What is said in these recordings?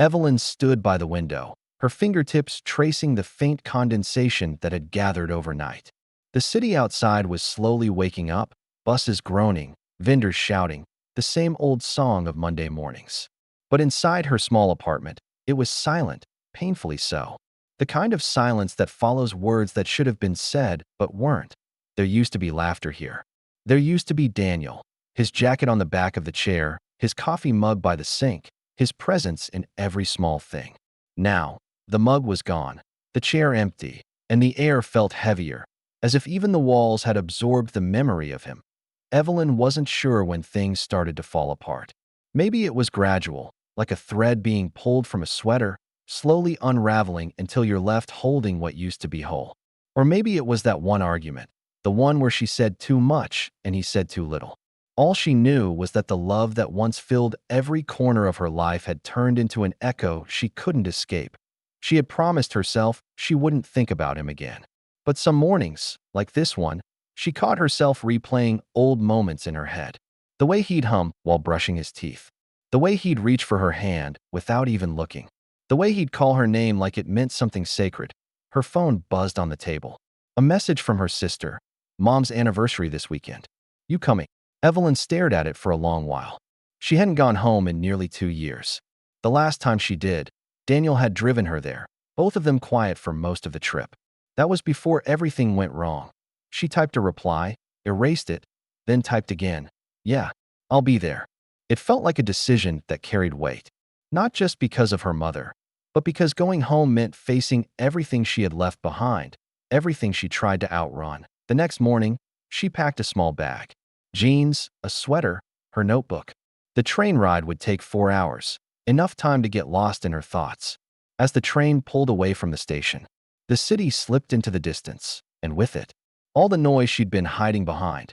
Evelyn stood by the window, her fingertips tracing the faint condensation that had gathered overnight. The city outside was slowly waking up, buses groaning, vendors shouting, the same old song of Monday mornings. But inside her small apartment, it was silent, painfully so. The kind of silence that follows words that should have been said but weren't. There used to be laughter here. There used to be Daniel, his jacket on the back of the chair, his coffee mug by the sink, his presence in every small thing. Now, the mug was gone, the chair empty, and the air felt heavier, as if even the walls had absorbed the memory of him. Evelyn wasn't sure when things started to fall apart. Maybe it was gradual, like a thread being pulled from a sweater, slowly unraveling until you're left holding what used to be whole. Or maybe it was that one argument, the one where she said too much and he said too little. All she knew was that the love that once filled every corner of her life had turned into an echo she couldn't escape. She had promised herself she wouldn't think about him again. But some mornings, like this one, she caught herself replaying old moments in her head. The way he'd hum while brushing his teeth. The way he'd reach for her hand without even looking. The way he'd call her name like it meant something sacred. Her phone buzzed on the table. A message from her sister. Mom's anniversary this weekend. You coming? Evelyn stared at it for a long while. She hadn't gone home in nearly 2 years. The last time she did, Daniel had driven her there, both of them quiet for most of the trip. That was before everything went wrong. She typed a reply, erased it, then typed again. Yeah, I'll be there. It felt like a decision that carried weight. Not just because of her mother, but because going home meant facing everything she had left behind, everything she tried to outrun. The next morning, she packed a small bag. Jeans, a sweater, her notebook. The train ride would take 4 hours, enough time to get lost in her thoughts. As the train pulled away from the station, the city slipped into the distance, and with it, all the noise she'd been hiding behind.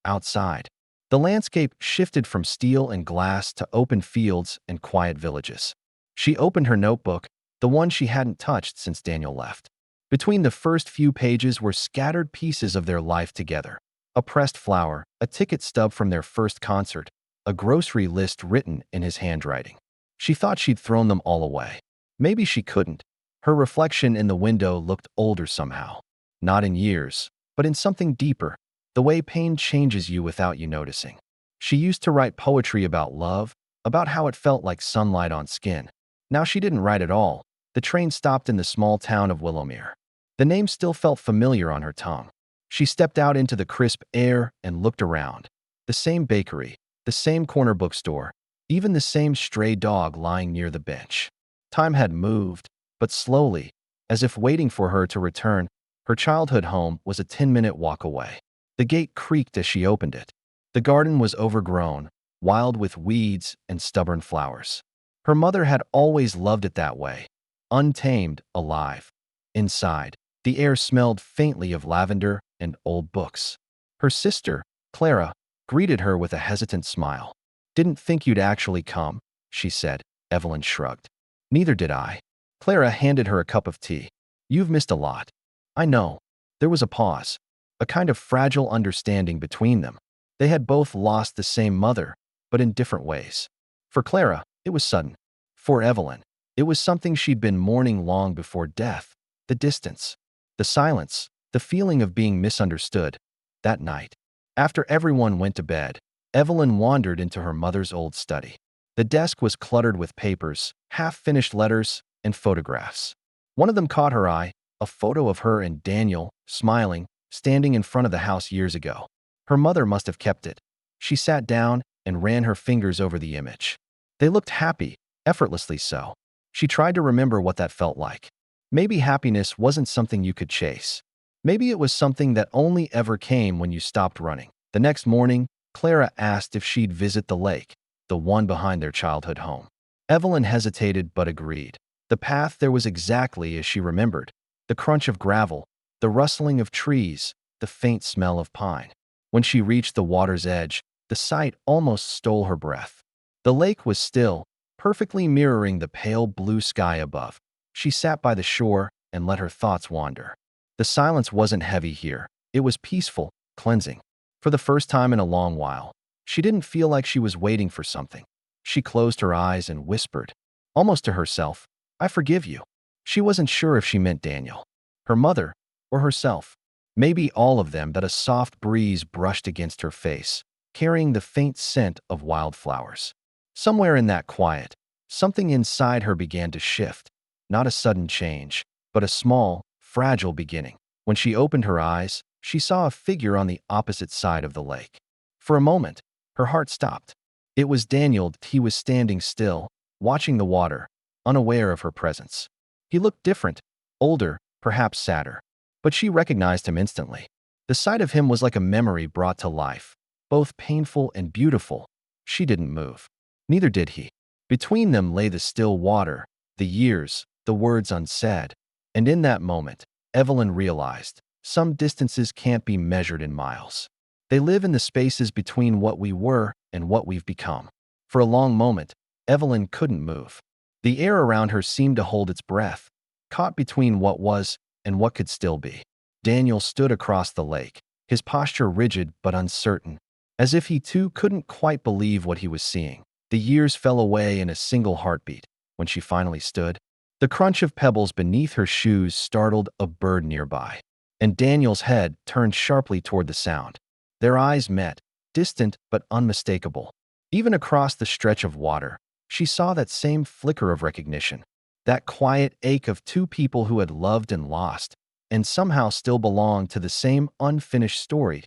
Outside, the landscape shifted from steel and glass to open fields and quiet villages. She opened her notebook, the one she hadn't touched since Daniel left. Between the first few pages were scattered pieces of their life together. A pressed flower, a ticket stub from their first concert, a grocery list written in his handwriting. She thought she'd thrown them all away. Maybe she couldn't. Her reflection in the window looked older somehow. Not in years, but in something deeper, the way pain changes you without you noticing. She used to write poetry about love, about how it felt like sunlight on skin. Now she didn't write at all. The train stopped in the small town of Willowmere. The name still felt familiar on her tongue. She stepped out into the crisp air and looked around. The same bakery, the same corner bookstore, even the same stray dog lying near the bench. Time had moved, but slowly, as if waiting for her to return. Her childhood home was a 10-minute walk away. The gate creaked as she opened it. The garden was overgrown, wild with weeds and stubborn flowers. Her mother had always loved it that way, untamed, alive. Inside, the air smelled faintly of lavender and old books. Her sister, Clara, greeted her with a hesitant smile. Didn't think you'd actually come, she said. Evelyn shrugged. Neither did I. Clara handed her a cup of tea. You've missed a lot. I know. There was a pause, a kind of fragile understanding between them. They had both lost the same mother, but in different ways. For Clara, it was sudden. For Evelyn, it was something she'd been mourning long before death. The distance, the silence, the feeling of being misunderstood. That night, after everyone went to bed, Evelyn wandered into her mother's old study. The desk was cluttered with papers, half-finished letters, and photographs. One of them caught her eye, a photo of her and Daniel, smiling, standing in front of the house years ago. Her mother must have kept it. She sat down and ran her fingers over the image. They looked happy, effortlessly so. She tried to remember what that felt like. Maybe happiness wasn't something you could chase. Maybe it was something that only ever came when you stopped running. The next morning, Clara asked if she'd visit the lake, the one behind their childhood home. Evelyn hesitated but agreed. The path there was exactly as she remembered. The crunch of gravel, the rustling of trees, the faint smell of pine. When she reached the water's edge, the sight almost stole her breath. The lake was still, perfectly mirroring the pale blue sky above. She sat by the shore and let her thoughts wander. The silence wasn't heavy here. It was peaceful, cleansing. For the first time in a long while, she didn't feel like she was waiting for something. She closed her eyes and whispered, almost to herself, "I forgive you." She wasn't sure if she meant Daniel, her mother, or herself. Maybe all of them. That a soft breeze brushed against her face, carrying the faint scent of wildflowers. Somewhere in that quiet, something inside her began to shift. Not a sudden change, but a small, fragile beginning. When she opened her eyes, she saw a figure on the opposite side of the lake. For a moment, her heart stopped. It was Daniel. He was standing still, watching the water, unaware of her presence. He looked different, older, perhaps sadder. But she recognized him instantly. The sight of him was like a memory brought to life, both painful and beautiful. She didn't move. Neither did he. Between them lay the still water, the years, the words unsaid. And in that moment, Evelyn realized, some distances can't be measured in miles. They live in the spaces between what we were and what we've become. For a long moment, Evelyn couldn't move. The air around her seemed to hold its breath, caught between what was and what could still be. Daniel stood across the lake, his posture rigid but uncertain, as if he too couldn't quite believe what he was seeing. The years fell away in a single heartbeat. When she finally stood, the crunch of pebbles beneath her shoes startled a bird nearby, and Daniel's head turned sharply toward the sound. Their eyes met, distant but unmistakable. Even across the stretch of water, she saw that same flicker of recognition, that quiet ache of two people who had loved and lost, and somehow still belonged to the same unfinished story.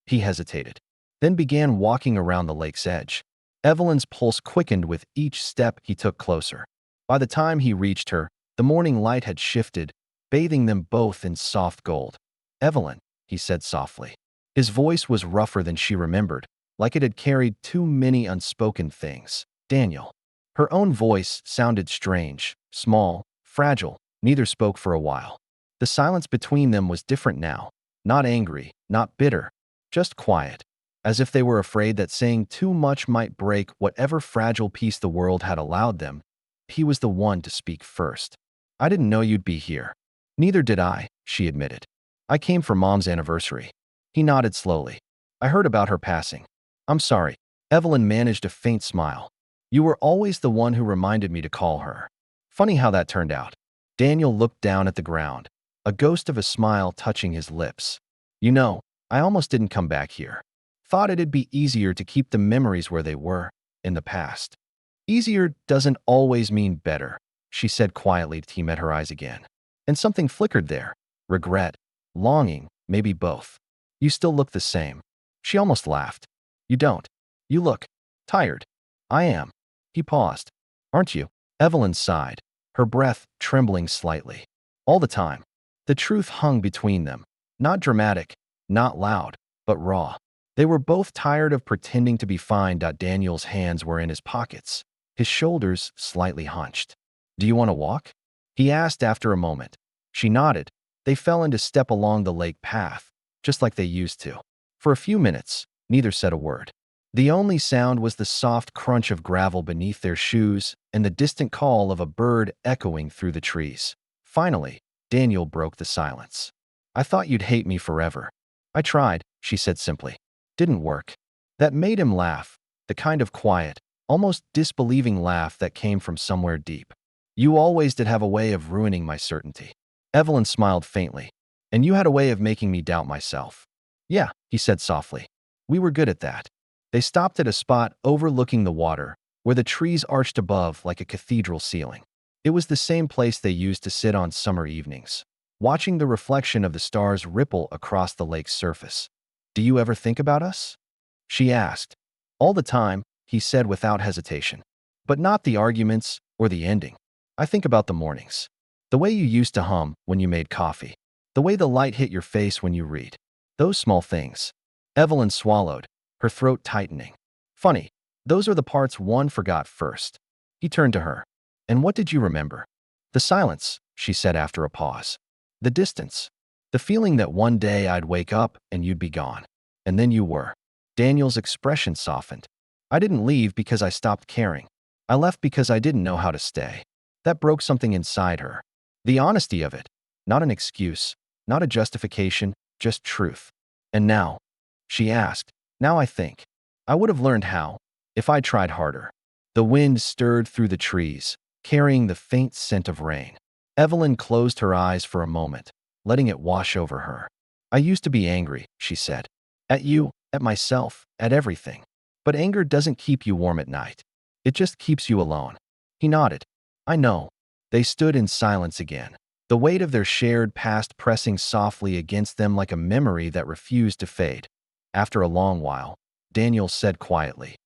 He hesitated, then began walking around the lake's edge. Evelyn's pulse quickened with each step he took closer. By the time he reached her, the morning light had shifted, bathing them both in soft gold. "Evelyn," he said softly. His voice was rougher than she remembered, like it had carried too many unspoken things. "Daniel." Her own voice sounded strange, small, fragile. Neither spoke for a while. The silence between them was different now. Not angry, not bitter, just quiet, as if they were afraid that saying too much might break whatever fragile peace the world had allowed them. He was the one to speak first. "I didn't know you'd be here." "Neither did I," she admitted. "I came for Mom's anniversary." He nodded slowly. "I heard about her passing." "I'm sorry." Evelyn managed a faint smile. "You were always the one who reminded me to call her." Funny how that turned out. Daniel looked down at the ground, a ghost of a smile touching his lips. "You know, I almost didn't come back here. Thought it'd be easier to keep the memories where they were, in the past." "Easier doesn't always mean better," she said quietly. He met her eyes again. And something flickered there. Regret, longing, maybe both. "You still look the same." She almost laughed. "You don't. You look tired." "I am." He paused. "Aren't you?" Evelyn sighed, her breath trembling slightly. All the time, the truth hung between them. Not dramatic, not loud, but raw. They were both tired of pretending to be fine. Daniel's hands were in his pockets, his shoulders slightly hunched. "Do you want to walk?" he asked after a moment. She nodded. They fell into step along the lake path, just like they used to. For a few minutes, neither said a word. The only sound was the soft crunch of gravel beneath their shoes and the distant call of a bird echoing through the trees. Finally, Daniel broke the silence. "I thought you'd hate me forever." "I tried," she said simply. "Didn't work." That made him laugh, the kind of quiet, almost disbelieving laugh that came from somewhere deep. "You always did have a way of ruining my certainty." Evelyn smiled faintly. "And you had a way of making me doubt myself." "Yeah," he said softly. "We were good at that." They stopped at a spot overlooking the water, where the trees arched above like a cathedral ceiling. It was the same place they used to sit on summer evenings, watching the reflection of the stars ripple across the lake's surface. "Do you ever think about us?" she asked. "All the time," he said without hesitation. "But not the arguments or the ending. I think about the mornings. The way you used to hum when you made coffee. The way the light hit your face when you read. Those small things." Evelyn swallowed, her throat tightening. "Funny, those are the parts one forgot first." He turned to her. "And what did you remember?" "The silence," she said after a pause. "The distance. The feeling that one day I'd wake up and you'd be gone. And then you were." Daniel's expression softened. "I didn't leave because I stopped caring. I left because I didn't know how to stay." That broke something inside her. The honesty of it. Not an excuse, not a justification, just truth. "And now?" she asked. "Now I think. I would have learned how, if I tried harder." The wind stirred through the trees, carrying the faint scent of rain. Evelyn closed her eyes for a moment, letting it wash over her. I used to be angry, she said. At you, at myself, at everything. But anger doesn't keep you warm at night. It just keeps you alone. He nodded. I know. They stood in silence again, the weight of their shared past pressing softly against them like a memory that refused to fade. After a long while, Daniel said quietly,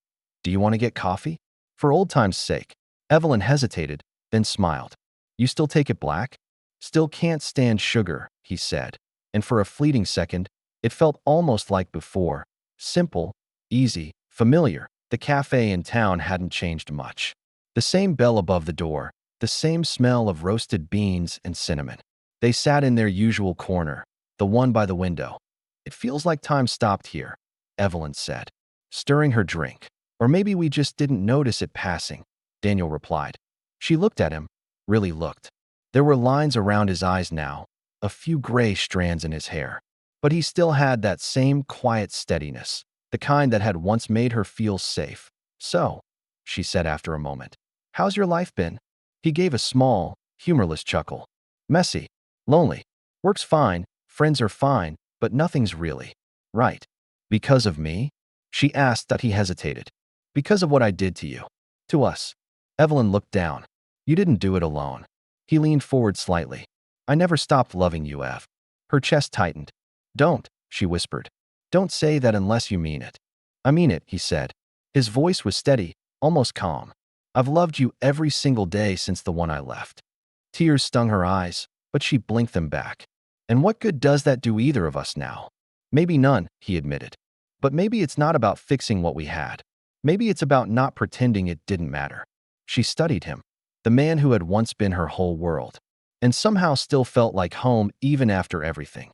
Do you want to get coffee? For old time's sake. Evelyn hesitated, then smiled. You still take it black? Still can't stand sugar, he said. And for a fleeting second, it felt almost like before. Simple, easy, familiar. The cafe in town hadn't changed much. The same bell above the door, the same smell of roasted beans and cinnamon. They sat in their usual corner, the one by the window. It feels like time stopped here, Evelyn said, stirring her drink. Or maybe we just didn't notice it passing, Daniel replied. She looked at him, really looked. There were lines around his eyes now, a few gray strands in his hair. But he still had that same quiet steadiness, the kind that had once made her feel safe. So, she said after a moment, how's your life been? He gave a small, humorless chuckle. Messy, lonely. Work's fine, friends are fine, but nothing's really right. Because of me? She asked that he hesitated. Because of what I did to you. To us. Evelyn looked down. You didn't do it alone. He leaned forward slightly. I never stopped loving you, Ev. Her chest tightened. Don't, she whispered. Don't say that unless you mean it. I mean it, he said. His voice was steady, almost calm. I've loved you every single day since the one I left. Tears stung her eyes, but she blinked them back. And what good does that do either of us now? Maybe none, he admitted. But maybe it's not about fixing what we had. Maybe it's about not pretending it didn't matter. She studied him, the man who had once been her whole world, and somehow still felt like home even after everything.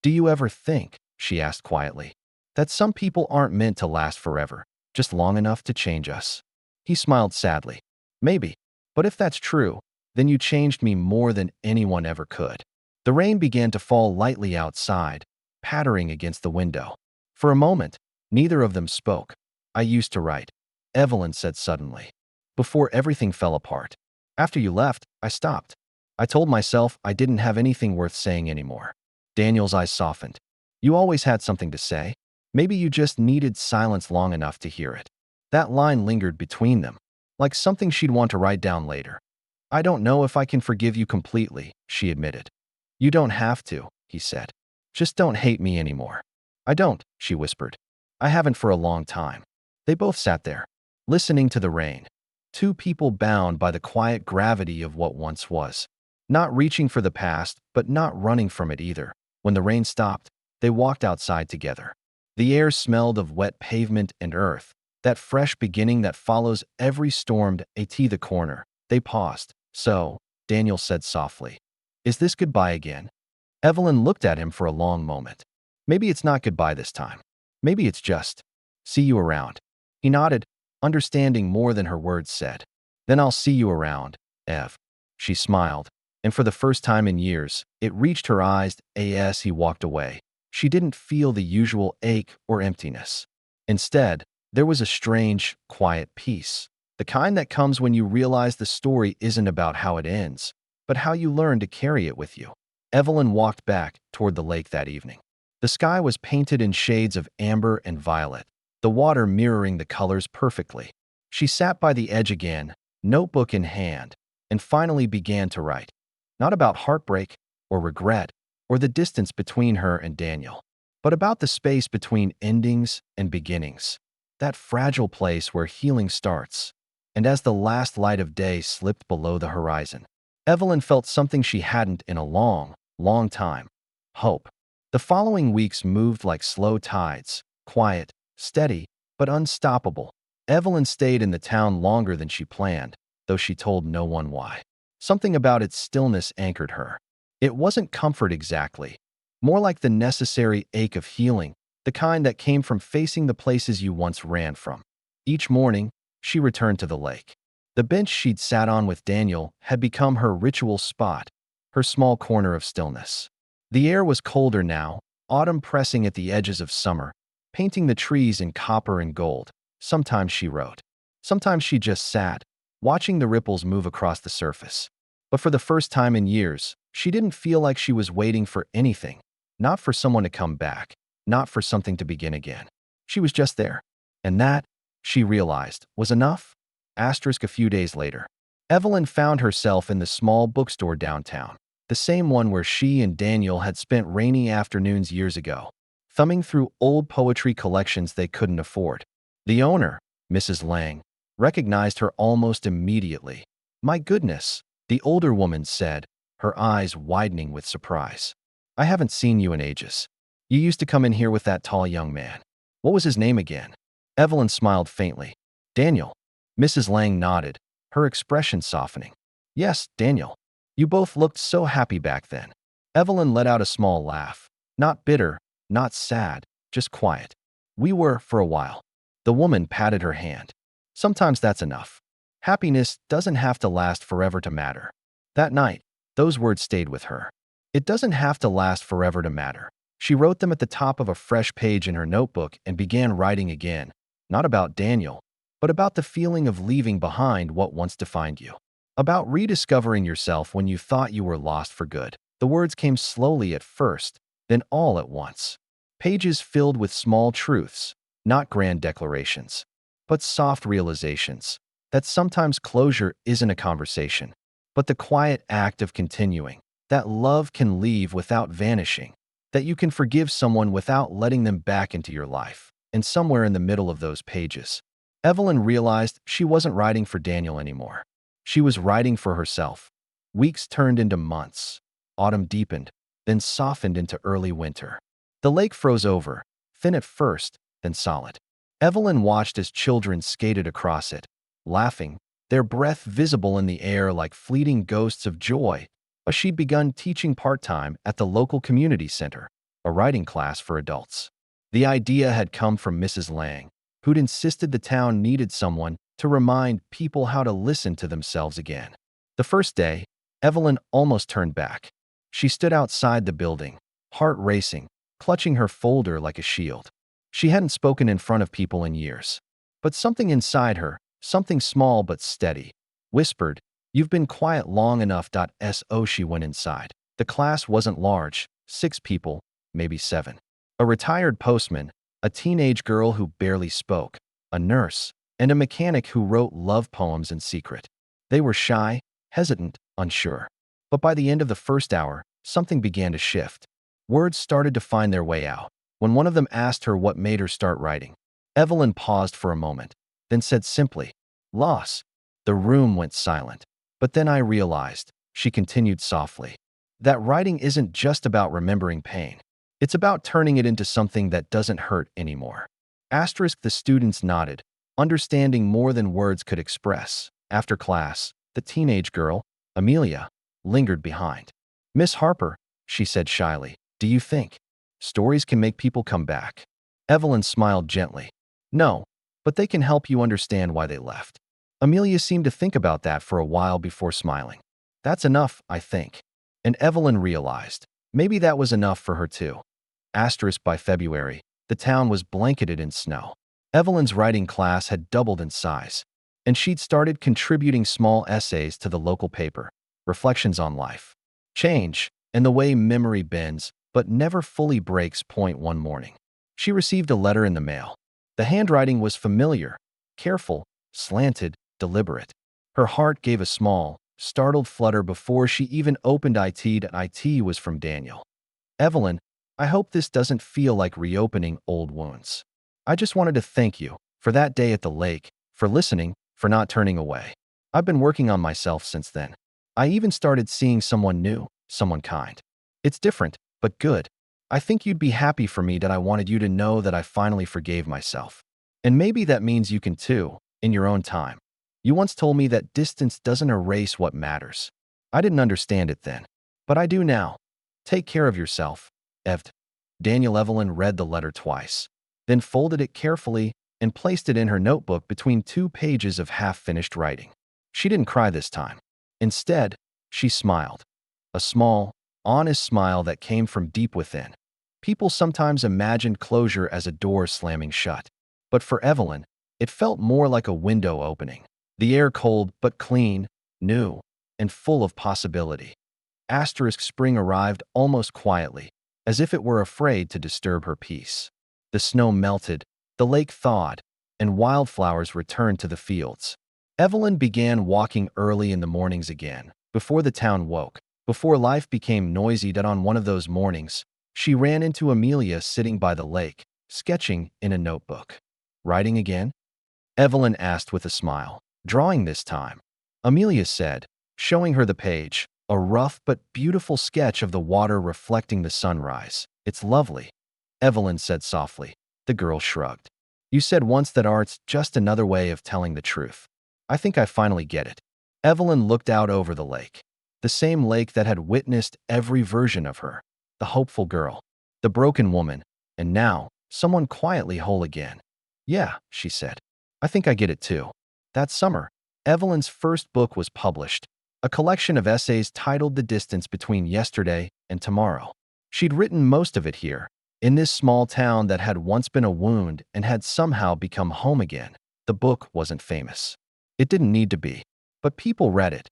Do you ever think, she asked quietly, that some people aren't meant to last forever, just long enough to change us? He smiled sadly. Maybe. But if that's true, then you changed me more than anyone ever could. The rain began to fall lightly outside, pattering against the window. For a moment, neither of them spoke. I used to write, Evelyn said suddenly. Before everything fell apart. After you left, I stopped. I told myself I didn't have anything worth saying anymore. Daniel's eyes softened. You always had something to say. Maybe you just needed silence long enough to hear it. That line lingered between them, like something she'd want to write down later. I don't know if I can forgive you completely, she admitted. You don't have to, he said. Just don't hate me anymore. I don't, she whispered. I haven't for a long time. They both sat there, listening to the rain. Two people bound by the quiet gravity of what once was. Not reaching for the past, but not running from it either. When the rain stopped, they walked outside together. The air smelled of wet pavement and earth, that fresh beginning that follows every stormed the corner. They paused. So, Daniel said softly, Is this goodbye again? Evelyn looked at him for a long moment. Maybe it's not goodbye this time. Maybe it's just, see you around. He nodded, understanding more than her words said. Then I'll see you around, Ev. She smiled, and for the first time in years, it reached her eyes as he walked away. She didn't feel the usual ache or emptiness. Instead, there was a strange, quiet peace, the kind that comes when you realize the story isn't about how it ends, but how you learn to carry it with you. Evelyn walked back toward the lake that evening. The sky was painted in shades of amber and violet, the water mirroring the colors perfectly. She sat by the edge again, notebook in hand, and finally began to write. Not about heartbreak or regret or the distance between her and Daniel, but about the space between endings and beginnings, that fragile place where healing starts. And as the last light of day slipped below the horizon, Evelyn felt something she hadn't in a long, long time. Hope. The following weeks moved like slow tides, quiet, steady, but unstoppable. Evelyn stayed in the town longer than she planned, though she told no one why. Something about its stillness anchored her. It wasn't comfort exactly, more like the necessary ache of healing, the kind that came from facing the places you once ran from. Each morning, she returned to the lake. The bench she'd sat on with Daniel had become her ritual spot, her small corner of stillness. The air was colder now, autumn pressing at the edges of summer, painting the trees in copper and gold. Sometimes she wrote. Sometimes she just sat, watching the ripples move across the surface. But for the first time in years, she didn't feel like she was waiting for anything, not for someone to come back, not for something to begin again. She was just there. And that, she realized, was enough. Asterisk a few days later. Evelyn found herself in the small bookstore downtown, the same one where she and Daniel had spent rainy afternoons years ago, thumbing through old poetry collections they couldn't afford. The owner, Mrs. Lang, recognized her almost immediately. "My goodness," the older woman said, her eyes widening with surprise. "I haven't seen you in ages. You used to come in here with that tall young man. What was his name again?" Evelyn smiled faintly. "Daniel." Mrs. Lang nodded, her expression softening. "Yes, Daniel. You both looked so happy back then." Evelyn let out a small laugh. Not bitter, not sad, just quiet. "We were, for a while." The woman patted her hand. "Sometimes that's enough. Happiness doesn't have to last forever to matter." That night, those words stayed with her. It doesn't have to last forever to matter. She wrote them at the top of a fresh page in her notebook and began writing again, not about Daniel, but about the feeling of leaving behind what once defined you. About rediscovering yourself when you thought you were lost for good. The words came slowly at first, then all at once. Pages filled with small truths, not grand declarations, but soft realizations that sometimes closure isn't a conversation, but the quiet act of continuing, that love can leave without vanishing, that you can forgive someone without letting them back into your life. And somewhere in the middle of those pages, Evelyn realized she wasn't writing for Daniel anymore. She was writing for herself. Weeks turned into months. Autumn deepened, then softened into early winter. The lake froze over, thin at first, then solid. Evelyn watched as children skated across it, laughing, their breath visible in the air like fleeting ghosts of joy. But she'd begun teaching part-time at the local community center, a writing class for adults. The idea had come from Mrs. Lang, who'd insisted the town needed someone to remind people how to listen to themselves again. The first day, Evelyn almost turned back. She stood outside the building, heart racing, clutching her folder like a shield. She hadn't spoken in front of people in years. But something inside her, something small but steady, whispered, "You've been quiet long enough." So she went inside. The class wasn't large, 6 people, maybe 7. A retired postman, a teenage girl who barely spoke, a nurse, and a mechanic who wrote love poems in secret. They were shy, hesitant, unsure. But by the end of the first hour, something began to shift. Words started to find their way out. When one of them asked her what made her start writing, Evelyn paused for a moment, then said simply, "Loss." The room went silent. "But then I realized," she continued softly, "that writing isn't just about remembering pain. It's about turning it into something that doesn't hurt anymore." Asterisk the students nodded, understanding more than words could express. After class, the teenage girl, Amelia, lingered behind. "Miss Harper," she said shyly, "do you think stories can make people come back?" Evelyn smiled gently. "No, but they can help you understand why they left." Amelia seemed to think about that for a while before smiling. "That's enough, I think." And Evelyn realized, maybe that was enough for her too. Asterisk by February, the town was blanketed in snow. Evelyn's writing class had doubled in size, and she'd started contributing small essays to the local paper, Reflections on Life. Change, and the way memory bends, but never fully breaks. One morning, she received a letter in the mail. The handwriting was familiar, careful, slanted, deliberate. Her heart gave a small, startled flutter before she even opened it. It was from Daniel. "Evelyn, I hope this doesn't feel like reopening old wounds. I just wanted to thank you for that day at the lake, for listening, for not turning away. I've been working on myself since then. I even started seeing someone new, someone kind. It's different, but good. I think you'd be happy for me that I wanted you to know that I finally forgave myself. And maybe that means you can too, in your own time. You once told me that distance doesn't erase what matters. I didn't understand it then, but I do now. Take care of yourself, Ev." Daniel. Evelyn read the letter twice, then folded it carefully and placed it in her notebook between 2 pages of half-finished writing. She didn't cry this time. Instead, she smiled. A small, honest smile that came from deep within. People sometimes imagined closure as a door slamming shut. But for Evelyn, it felt more like a window opening. The air cold but clean, new, and full of possibility. Asterisk spring arrived almost quietly, as if it were afraid to disturb her peace. The snow melted, the lake thawed, and wildflowers returned to the fields. Evelyn began walking early in the mornings again, before the town woke, before life became noisy. That on one of those mornings, she ran into Amelia sitting by the lake, sketching in a notebook. "Writing again?" Evelyn asked with a smile. "Drawing this time," Amelia said, showing her the page, a rough but beautiful sketch of the water reflecting the sunrise. "It's lovely," Evelyn said softly. The girl shrugged. "You said once that art's just another way of telling the truth. I think I finally get it." Evelyn looked out over the lake. The same lake that had witnessed every version of her. The hopeful girl, the broken woman, and now, someone quietly whole again. "Yeah," she said. "I think I get it too." That summer, Evelyn's first book was published, a collection of essays titled The Distance Between Yesterday and Tomorrow. She'd written most of it here, in this small town that had once been a wound and had somehow become home again. The book wasn't famous. It didn't need to be. But people read it.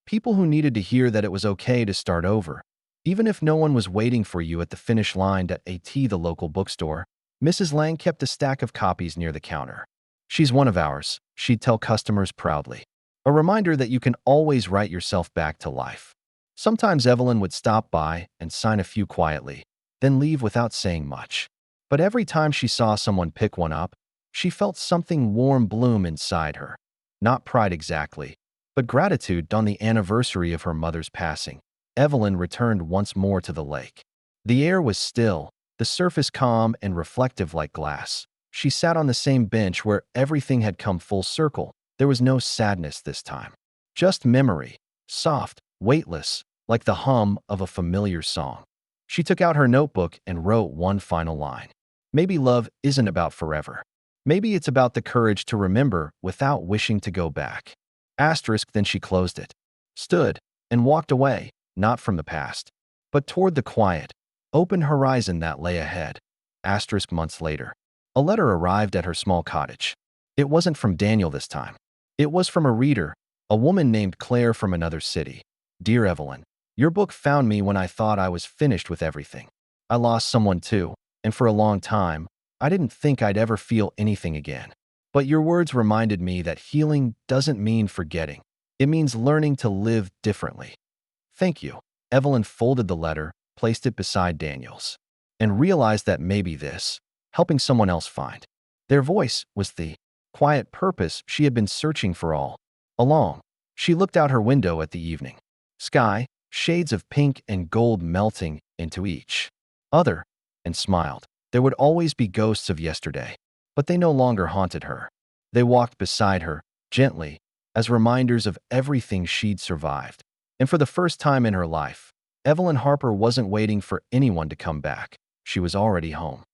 People who needed to hear that it was okay to start over. Even if no one was waiting for you at the finish line at the local bookstore, Mrs. Lang kept a stack of copies near the counter. "She's one of ours," she'd tell customers proudly. A reminder that you can always write yourself back to life. Sometimes Evelyn would stop by and sign a few quietly, then leave without saying much. But every time she saw someone pick one up, she felt something warm bloom inside her. Not pride exactly, but gratitude. On the anniversary of her mother's passing, Evelyn returned once more to the lake. The air was still, the surface calm and reflective like glass. She sat on the same bench where everything had come full circle. There was no sadness this time. Just memory, soft, weightless, like the hum of a familiar song. She took out her notebook and wrote one final line. "Maybe love isn't about forever. Maybe it's about the courage to remember without wishing to go back." Asterisk. Then she closed it, stood, and walked away, not from the past, but toward the quiet, open horizon that lay ahead. Asterisk. Months later, a letter arrived at her small cottage. It wasn't from Daniel this time. It was from a reader, a woman named Claire from another city. "Dear Evelyn, your book found me when I thought I was finished with everything. I lost someone too, and for a long time, I didn't think I'd ever feel anything again. But your words reminded me that healing doesn't mean forgetting. It means learning to live differently. Thank you." Evelyn folded the letter, placed it beside Daniel's, and realized that maybe this, helping someone else find their voice, was the quiet purpose she had been searching for all along. She looked out her window at the evening sky, shades of pink and gold melting into each other, and smiled. There would always be ghosts of yesterday, but they no longer haunted her. They walked beside her, gently, as reminders of everything she'd survived. And for the first time in her life, Evelyn Harper wasn't waiting for anyone to come back. She was already home.